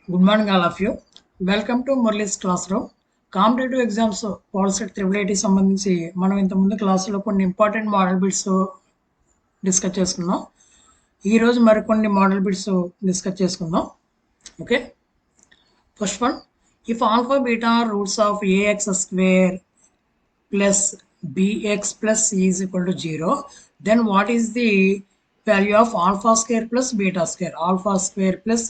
Good morning, all of you. Welcome to Murali's classroom. Competitive exams Polycet triple IT సంబంధించి మనం ఇంతకుముందు క్లాసులో కొన్ని ఇంపార్టెంట్ మోడల్ బిట్స్ డిస్కస్ చేసుకున్నాం. ఈరోజు మరికొన్ని మోడల్ బిట్స్ డిస్కస్ చేసుకుందాం. Okay, first one, if alpha beta roots of ax square plus bx plus c is equal to 0, then what is the value of alpha square plus beta square? Alpha square plus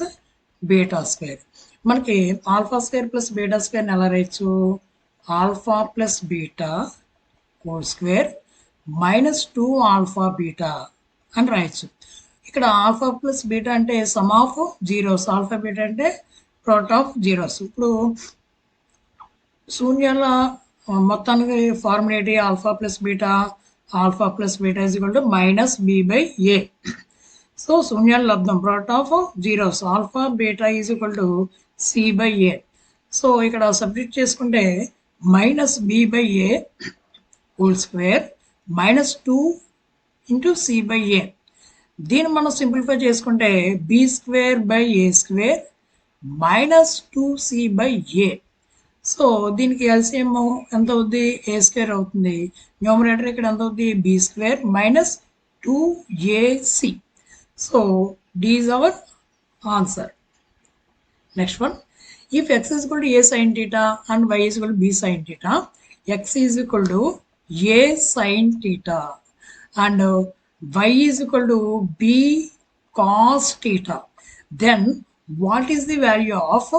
beta square. మనకి alpha square plus beta square ఎలా రాయొచ్చు? Alpha plus beta whole square minus 2 alpha beta అని రాయొచ్చు. ఇక్కడ alpha plus beta అంటే sum of zeros, alpha beta అంటే product of zeros. ఇప్పుడు శూన్యాల మొత్తానికి ఫార్ములా ఏంటి? Alpha plus beta is equal to minus b by a. So శూన్యాల లబ్ధం product of zeros, alpha beta is equal to c by a. So ఇక్కడ substitute చేసుకుంటే minus b by a whole square minus 2 into c by a. దీన్ని మనం simplify చేసుకుంటే b square by a square minus 2సి by a. So దీనికి LCM ఎంత అవుద్ది? A square అవుతుంది. న్యూమరేటర్ ఇక్కడ ఎంత అవుద్ది? B square minus 2ac. So D is our answer. Next one, if x is equal to a sine theta and y is equal to b sine theta, x is equal to a sine theta and y is equal to b cos theta, then what is the value of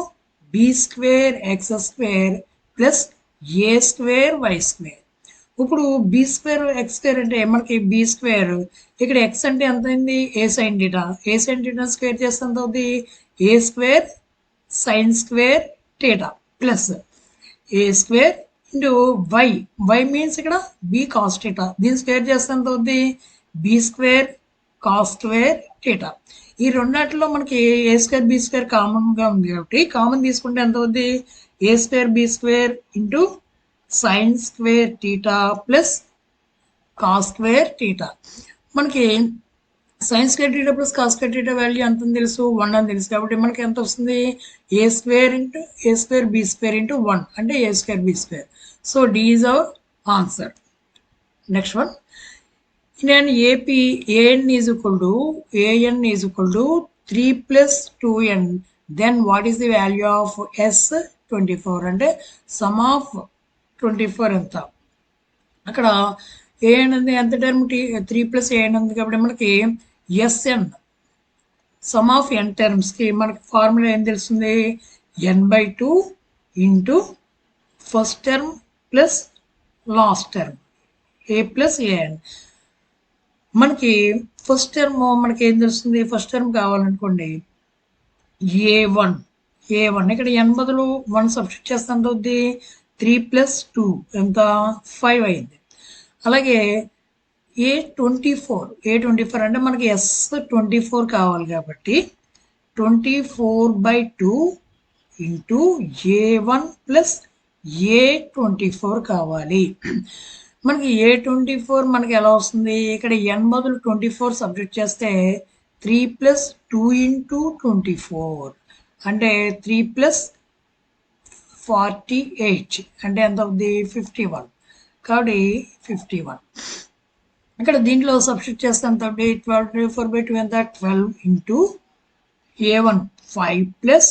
b square x square plus a square y square? ఇప్పుడు b square x square అంటే మనకి b square ఇక్కడ x అంటే ఎంత అయింది? A sine theta. A sine theta square చేస్తే ఎంత అవుతుంది? A square sine square theta plus a square into y. Y means ఇక్కడ బి కాస్ థీటా. దీన్ని స్క్వేర్ చేస్తే ఎంత అవుతుంది? B square cos square theta. ఈ రెండాటిలో మనకి ఏ స్క్వేర్ బి స్క్వేర్ కామన్గా ఉంది కాబట్టి కామన్ తీసుకుంటే ఎంత అవుద్ది? A square b square into sine square theta plus cos square theta. మనకి sine square theta plus cos square theta value ఎంత తెలుసు? 1 అని తెలుసు. కాబట్టి మనకి ఎంత వస్తుంది? A square into a square b square into 1 అంటే a square b square. So D is our answer. Next one, in an AP, an is equal to 3 plus 2n, then what is the value of S24? అంటే sum of 24 ఎంత? అక్కడ ఏ అనేది ఎంత term? 3 plus ఏ ఉంది కాబట్టి మనకి SN sum of n టర్మ్స్కి మనకి ఫార్ములా ఏం తెలుస్తుంది? n/2 into first term plus last term a plus AN. మనకి ఫస్ట్ టర్మ్ మనకి ఏం తెలుస్తుంది? ఫస్ట్ టర్మ్ కావాలనుకోండి ఏ1 ఇక్కడ ఎన్ బదులు 1 సబ్స్టిట్యూట్ చేస్తే ఎంత అవుద్ది? 3 ప్లస్ 2 ఎంత? 5 అయింది. అలాగే ఏ24 అంటే మనకి S24 కావాలి కాబట్టి 24/2 ఇంటూ ఏ1 ప్లస్ ఏ24 కావాలి. మనకి ఏ24 మనకి ఎలా వస్తుంది? ఇక్కడ ఎన్ బదులు 24 సబ్జెక్ట్ చేస్తే 3 ప్లస్ 2 ఇంటూ 24 అంటే 3 ప్లస్ 48 అంటే ఎంత అవుతుంది? 51. కాబట్టి 51 ఇక్కడ దీంట్లో సబ్స్టిట్యూట్ చేస్తే ఎంత అవుతుంది? 12/4/2 ఎంత? 12 ఇంటూ ఏ1 5 ప్లస్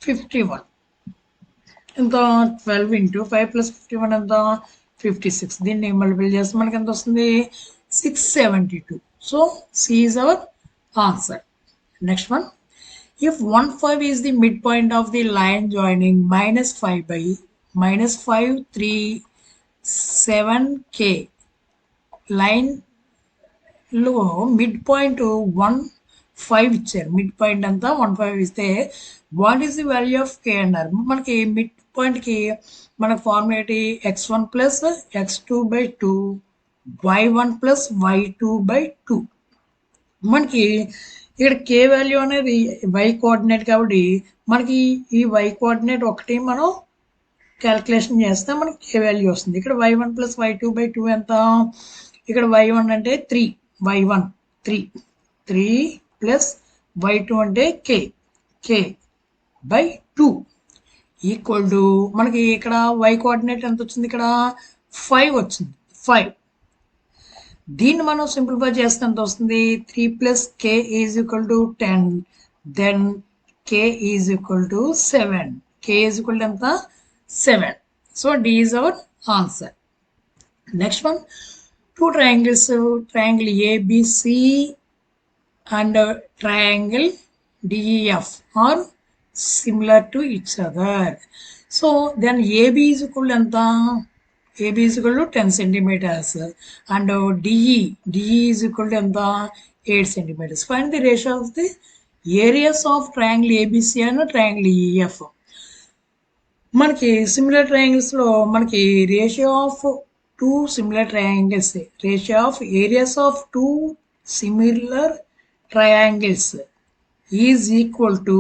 51 ఎంత? 12 ఇంటూ 5 ప్లస్ 51 ఎంత? 56. దీన్ని మల్టిపుల్ చేస్తే మనకి ఎంత వస్తుంది? 672. So C is our answer. Next one, if 1,5 is the mid point of the line joining -5 3 7k లైన్లో మిడ్ పాయింట్ 1,5 ఇచ్చారు. మిడ్ పాయింట్ అంతా 1,5 ఇస్తే what is the value of k అన్నారు. మనకి మిడ్ పాయింట్కి మనకు ఫార్ములా ఏంటి? x1 plus x2/2 y1 plus y2/2. మనకి ఇక్కడ కే వాల్యూ అనేది వై కోఆర్డినేట్ కాబట్టి మనకి ఈ వై కోఆర్డినేట్ ఒకటి మనం క్యాల్కులేషన్ చేస్తే మనకి కే వాల్యూ వస్తుంది. ఇక్కడ y1 ప్లస్ y2/2 ఎంత? ఇక్కడ y1 అంటే 3 y1 3 ప్లస్ y2 అంటే కే బై 2 ఈక్వల్ టు మనకి ఇక్కడ y కోఆర్డినేట్ ఎంత వచ్చింది, ఇక్కడ 5 వచ్చింది. 5 దీన్ని మనం సింప్లిఫై చేస్తే ఎంత వస్తుంది, 3 plus k is equal to 10, then k is equal to 7. k is equal to ఎంత, 7. So D is our answer. Next one, two triangles, triangle ABC and triangle DEF are similar to each other. So then AB is equal to AB is equal to 10 centimeters and DE is equal to 8 centimeters. Find the ratio of the areas of triangle ABC and triangle EF. మనకి similar triangles లో మనకి ratio of two similar triangles, ratio of areas of two similar triangles is equal to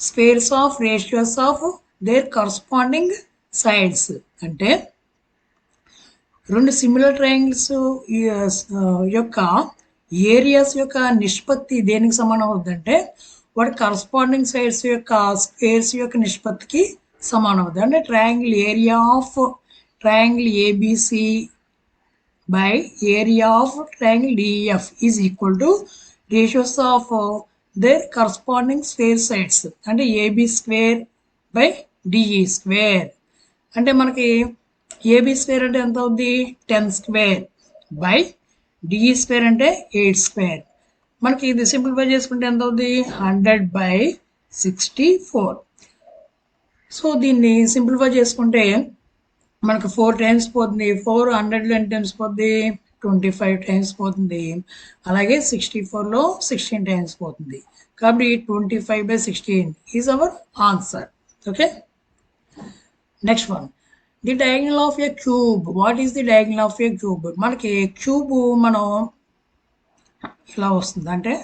squares of ratios of their corresponding sides. అంటే రెండు similar triangles యొక్క areas యొక్క నిష్పత్తి దేనికి సమానం అవుతుందంటే వాటి కరస్పాండింగ్ సైడ్స్ యొక్క స్క్వేర్స్ యొక్క నిష్పత్తికి సమానం అవుతుంది. అంటే triangle area of triangle ABC by area of triangle DEF is equal to ratios of their corresponding square sides. అంటే AB square by DE square. అంటే మనకి AB square అంటే ఎంత అవుద్ది, 10 square by DE square అంటే 8 square. మనకి ఇది simplify చేసుకుంటే ఎంత అవుద్ది, 100 by 64. సో దీన్ని సింప్లిఫై చేసుకుంటే మనకు 4 టైమ్స్ పోతుంది, 400 ఎన్ని టైమ్స్ పోతుంది, 25 టైమ్స్ పోతుంది. అలాగే 64లో 16 టైమ్స్ పోతుంది. కాబట్టి 25/16 is our answer. Okay, next one, the diagonal of A cube. What is the diagonal of A cube? మనకి క్యూబ్ మనం ఇలా వస్తుంది, అంటే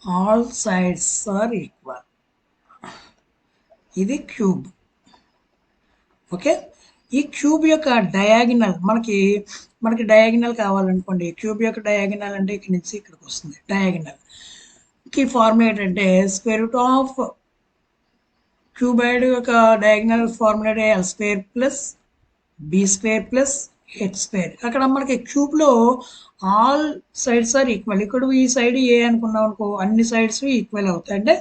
ఆల్ సైడ్స్ ఆర్ ఈక్వల్. ఇది క్యూబ్. ఓకే, ఈ క్యూబ్ యొక్క డయాగినల్ మనకి డయాగినల్ కావాలనుకోండి. క్యూబ్ యొక్క డయాగినల్ అంటే ఇక్కడి నుంచి ఇక్కడికి వస్తుంది. డయాగినల్ కి ఫార్ములా ఏంటంటే స్క్వేర్ రూట్ ఆఫ్ క్యూబాయిడ్ యొక్క diagonal formula l square plus b square plus h square. అక్కడ మనకి క్యూబ్ లో ఆల్ సైడ్స్ ఆర్ ఈక్వల్. ఇక్కడ ఈ సైడ్ ఏ అనుకున్నాం అనుకో, అన్ని సైడ్స్ ఈక్వల్ అవుతాయి. అంటే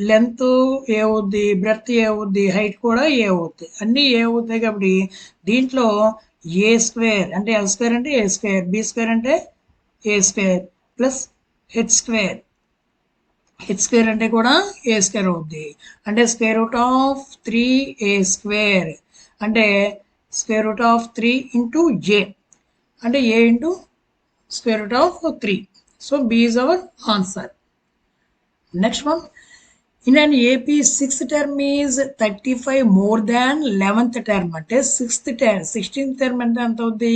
లెంత్ ఏ అవుద్ది, బ్రెడ్త్ ఏ అవుద్ది, హైట్ కూడా ఏ అవుద్ది, అన్నీ ఏ అవుతాయి. కాబట్టి దీంట్లో ఏ స్క్వేర్ అంటే ఎల్ స్క్వేర్ అంటే ఏ స్క్వేర్, బి స్క్వేర్ అంటే a square plus h square, h square అంటే కూడా ఏ స్క్వేర్ అవుద్ది. అంటే square root of 3a square అంటే square root of 3 into a అంటే a into square root of 3. So b is our answer. Next one, in an AP, sixth term is 35 more than 11th term. అంటే 16th term అంటే ఎంత అవుద్ది,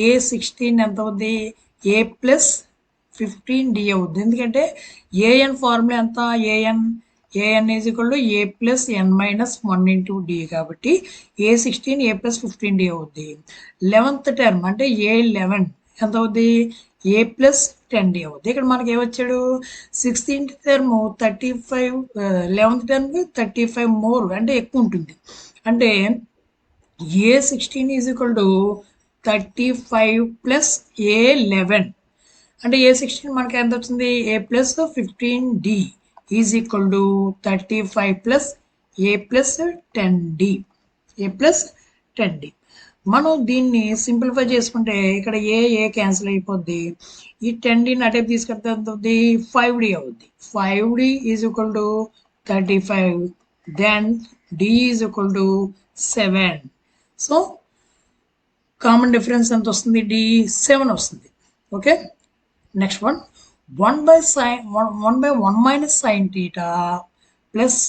A16 ఎంత అవుద్ది, A plus 15D అవుద్ది. ఎందుకంటే AN formula ఎంత, AN is equal to A plus n minus 1 into D. కాబట్టి A16 A ప్లస్ 15D అవుద్ది. 11th టర్మ్ అంటే A11 ఎంత అవుద్ది, A ప్లస్ 10D అవుద్ది. ఇక్కడ మనకి ఏమొచ్చాడు, 16th term 35, 11th term 35 more అంటే ఎక్కువ ఉంటుంది. అంటే A16 is equal to 35 plus A11 అంటే A16 మనకి ఎంత వచ్చింది, A plus 15D is equal to 35 plus A plus 10D, A plus 10D. మనం దీన్ని సింప్లిఫై చేసుకుంటే ఇక్కడ ఏ క్యాన్సిల్ అయిపోద్ది. ఈ 10Dని అటేపు తీసుకెళ్తే ఎంత అవుద్ది, 5D అవుద్ది. 5D is equal to 35, then D is equal to 7. So common difference ఎంత వస్తుంది, D 7 వస్తుంది. Okay, next one, 1/1 minus sine theta plus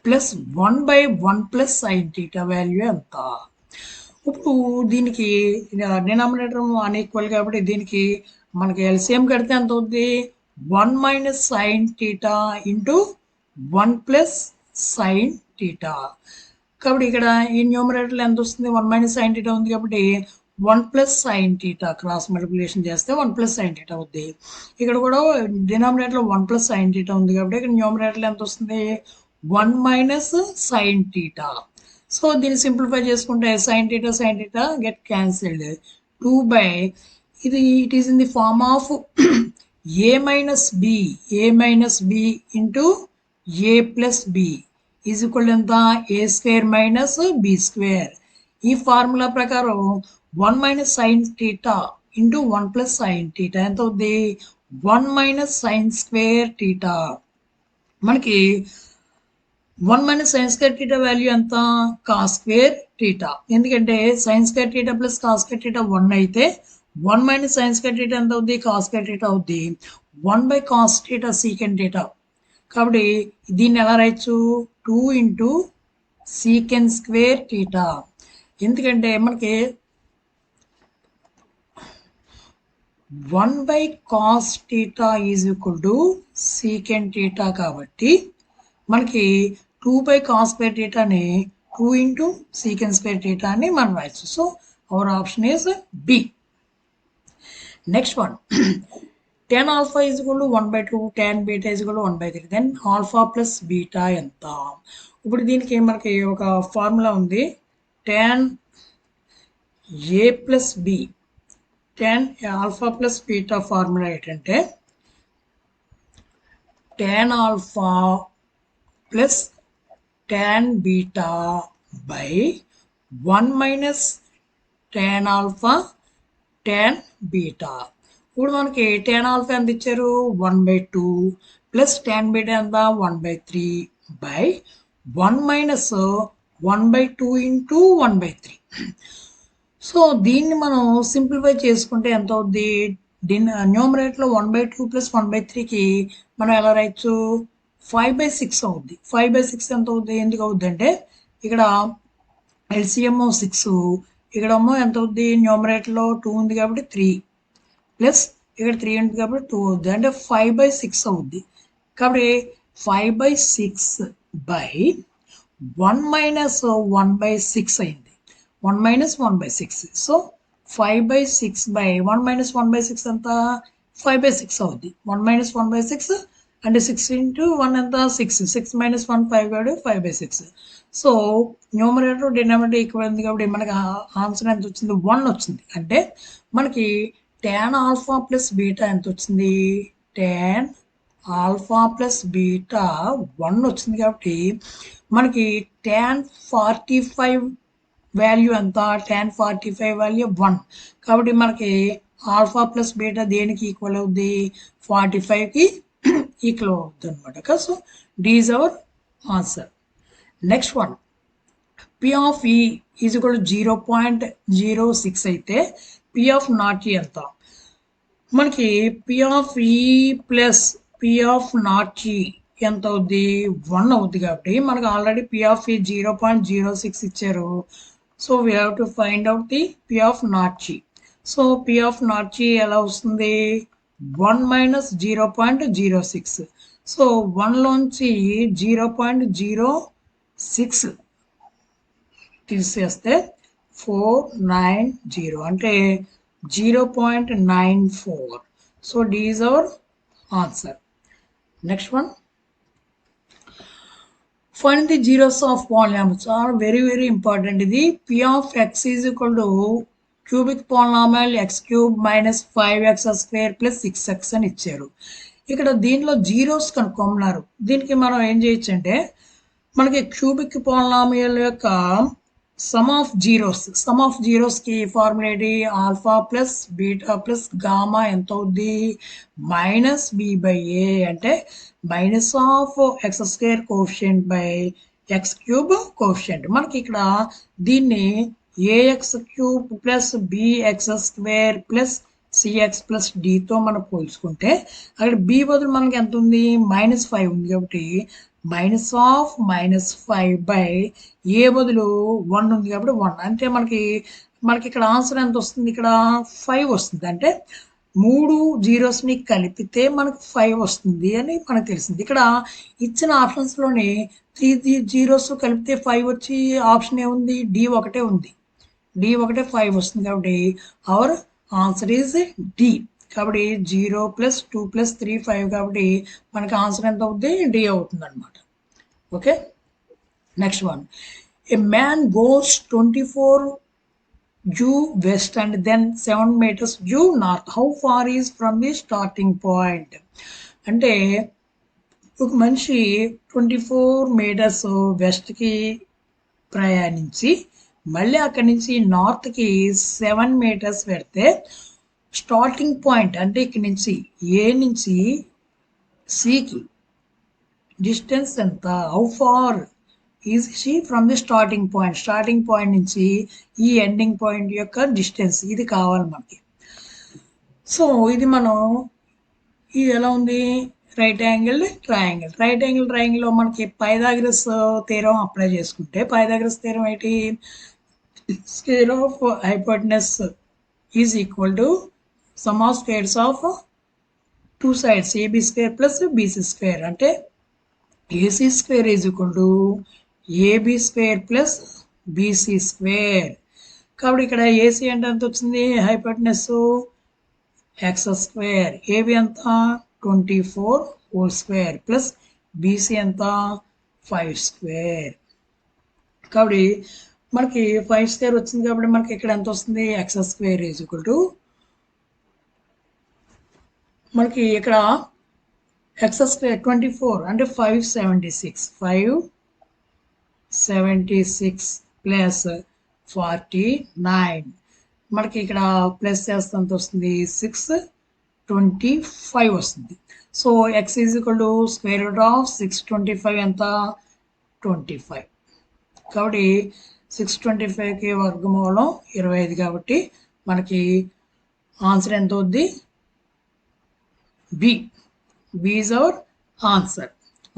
1/1 plus sine theta value ఎంత? ఇప్పుడు దీనికి డినామినేటర్ అన్ఈక్వల్ కాబట్టి దీనికి మనకి ఎల్సిఎం కడితే ఎంత అవుతుంది, 1 minus sine theta into 1 plus sine theta. కాబట్టి ఇక్కడ ఈ న్యూమరేటర్లో ఎంత వస్తుంది, 1 మైనస్ సైన్ థీటా ఉంది కాబట్టి 1 plus sine theta cross multiplication చేస్తే 1 ప్లస్ సైన్ టీటా అవుద్ది. ఇక్కడ కూడా డినామినేటర్లో 1 ప్లస్ సైన్ టీటా ఉంది కాబట్టి ఇక్కడ న్యూమరేటర్లో ఎంత వస్తుంది 1 మైనస్ సైన్ టీటా. సో దీన్ని సింప్లిఫై చేసుకుంటే sine theta get cancelled. 2 by ఇది it is in the form of a minus b into a plus b is equal ఎంత a square minus b square. ఈ ఫార్ములా ప్రకారం 1 minus sine theta into 1 plus sine theta ఎంత అవుద్ది 1 minus sine square theta. మనకి 1 minus sine square theta value ఎంత cos square theta. ఎందుకంటే sign square theta plus cos square theta 1 అయితే 1 minus sine square theta ఎంత అవుద్ది cos square theta అవుద్ది 1 by cos theta secant theta. కాబట్టి దీన్ని ఎలా రాయొచ్చు 2 ఇంటూ సీకెంట్ స్క్వేర్ టీటా. ఎందుకంటే మనకి 1 by cos theta is equal to secant theta కాబట్టి మనకి 2 బై కాస్ స్క్వేర్ టీటాని 2 ఇంటూ సీకెంట్ స్క్వేర్ టీటా అని మనం రాయొచ్చు. So our option is b. Next one tan alpha is equal to 1 by 2, tan beta is equal to 1 by 3. Then alpha plus beta ఎంత. ఇప్పుడు దీనికి మనకి ఒక ఫార్ములా ఉంది tan a plus b. tan alpha plus beta formula ఏంటంటే tan alpha plus tan beta by 1 minus tan alpha tan beta. ఇప్పుడు మనకి tan alpha ఎంత ఇచ్చారు 1 by 2 ప్లస్ tan beta ఎంత 1 by 3 by 1 minus 1 by 2 into 1 by 3. So దీన్ని మనం simplify చేసుకుంటే ఎంత అవుద్ది న్యూమరేటర్లో 1 by 2 ప్లస్ 1 by 3కి మనం ఎలా రాయొచ్చు 5 by 6 అవుద్ది. 5 by 6 ఎంత అవుద్ది ఎందుకు అవుద్ది అంటే ఇక్కడ ఎల్సిఎం 6 ఇక్కడేమో ఎంత అవుద్ది న్యూమరేటర్లో 2 ఉంది కాబట్టి 3 ప్లస్ ఇక్కడ 3 ఉంది కాబట్టి 2 అవుద్ది అంటే 5 by 6 అవుద్ది. కాబట్టి 5 by 6 by 1 minus 1 by 6 అయింది 1 minus 1 by 6. So 5 by 6 by 1 minus 1 by 6 ఎంత 5 by 6 అవుద్ది 1 minus 1 by 6 అంటే 6 into 1 ఎంత 6 minus 1 5 కాబట్టి 5 by 6. So numerator denominator equal ఉంది కాబట్టి మనకి ఆన్సర్ ఎంత వచ్చింది 1 వచ్చింది. అంటే మనకి tan alpha plus beta ఎంత వచ్చింది tan alpha plus beta 1 వచ్చింది కాబట్టి మనకి tan 45 వాల్యూ ఎంత tan 45 వాల్యూ 1 కాబట్టి మనకి ఆల్ఫా ప్లస్ బీటా దేనికి ఈక్వల్ అవుద్ది 45కి ఈక్వల్ అవుద్ది అనమాట. So D is our answer. Next one P of E is equal to 0.06 అయితే పి ఆఫ్ నాట్ ఈ ఎంత మనకి P of E plus P of not E ఎంత అవుద్ది 1 అవుద్ది కాబట్టి మనకు ఆల్రెడీ పి ఆఫ్ ఈ 0.06 ఇచ్చారు. So we have to find out the P of not ఈ. సో పి ఆఫ్ నాట్ ఈ ఎలా వస్తుంది 1 మైనస్ 0.06. సో 1లోంచి 0.06 తీసేస్తే 490 అంటే 0.94. So D is our answer. Next one find the zeros of polynomials are very important. ఇది p of x is equal to cubic polynomial x cube minus 5x square plus 6x అని ఇచ్చారు. ఇక్కడ దీనిలో zeros కనుక్కోమన్నారు. దీనికి మనం ఏం చేయొచ్చు అంటే మనకి క్యూబిక్ పాలినామియల్ యొక్క సమ్ ఆఫ్ జీరోస్కి ఫార్ములా ఏంటి alpha plus beta plus gamma ఎంత అవుద్ది మైనస్ బి బై ఏ అంటే minus of x square coefficient by x cube coefficient. మనకి ఇక్కడ దీన్ని a x cube plus b x square plus c x plus డితో మనం పోల్చుకుంటే అక్కడ బి బదులు మనకి ఎంత ఉంది -5 ఉంది కాబట్టి మైనస్ ఆఫ్ -5 బై ఏ బదులు 1 ఉంది కాబట్టి 1 అంటే మనకి ఇక్కడ ఆన్సర్ ఎంత వస్తుంది ఇక్కడ 5 వస్తుంది. అంటే 3 జీరోస్ని కలిపితే మనకు 5 వస్తుంది అని మనకు తెలిసింది. ఇక్కడ ఇచ్చిన ఆప్షన్స్లోనే 3 జీరోస్ కలిపితే 5 వచ్చి ఆప్షన్ ఏముంది డి ఒకటే ఉంది. డి ఒకటే 5 వస్తుంది కాబట్టి అవర్ ఆన్సర్ ఈజ్ డి. కాబట్టి 0 + 2 + 3 5 కాబట్టి మనకి ఆన్సర్ ఎంత అవుతుంది? డి అవుతుంది అనమాట. Okay, next one. A man goes 24 due west and then 7 meters due north. How far is from the starting point? అంటే ఒక మనిషి 24 మీటర్స్ వెస్ట్కి ప్రయాణించి మళ్ళీ అక్కడి నుంచి నార్త్కి 7 మీటర్స్ పెడితే స్టార్టింగ్ పాయింట్ అంటే ఇక్కడ నుంచి ఏ నుంచి సికి డిస్టెన్స్ ఎంత? How far is she from the starting point, starting point నుంచి ఈ ఎండింగ్ పాయింట్ యొక్క డిస్టెన్స్ ఇది కావాలి మనకి. సో ఇది మనం ఇది ఎలా ఉంది? Right angle triangle. Right angle ట్రయాంగిల్లో మనకి పైథాగరస్ థీరం అప్లై చేసుకుంటే పైథాగరస్ థీరం ఏంటి? Square of hypotenuse is equal to sum of squares of two sides AB square plus BC square. అంటే AC square is equal to AB square plus BC square. కాబట్టి ఇక్కడ AC అంటే ఎంత వచ్చింది? Hypotenuse X square, AB ఎంత 24 whole square plus BC ఎంత 5 square. కాబట్టి మనకి 5 స్క్వేర్ వచ్చింది కాబట్టి మనకి ఇక్కడ ఎంత వస్తుంది? X square is equal to మనకి ఇక్కడ ఎక్స్ స్క్వేర్ 24 అంటే 576 ప్లస్ 49 మనకి ఇక్కడ ప్లస్ చేస్తే ఎంత వస్తుంది? 625 వస్తుంది. So X is equal to square root of 625 ఎంత? 25. కాబట్టి 625కి వర్గమూలం 25 కాబట్టి మనకి ఆన్సర్ ఎంత అవుద్ది? B. B is our answer.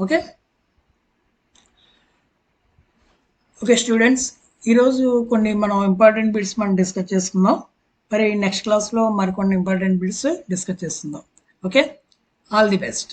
Okay okay students, ఈరోజు కొన్ని మనం ఇంపార్టెంట్ బిట్స్ మనం డిస్కస్ చేసుకుందాం. మరి నెక్స్ట్ క్లాస్లో మరికొన్ని ఇంపార్టెంట్ బిట్స్ డిస్కస్ చేస్తుందాం. Okay, all the best.